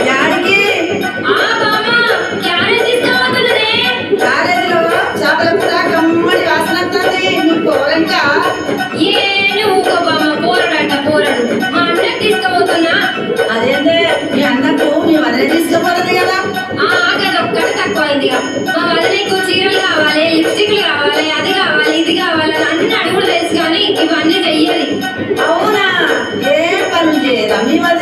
యాడికి కాలేజీలో చేపల కూర కమ్మడి వాసన వస్తుంది. నువ్వు పోరంటా అదేంటే మీ అన్నకు మీ వదిలే తీసుకుపోతుంది కదా. ఒక్కటి తక్కువైంది. మా వదినకు చీరలు కావాలి, లిప్స్టిక్లు కావాలి, అది కావాలి, ఇది కావాలి అని అన్ని అడుగులు తెలుసు కానీ ఇవన్నీ చెయ్యాలి. అవునా? ఏ పనులు చేయరా మీ వదిన?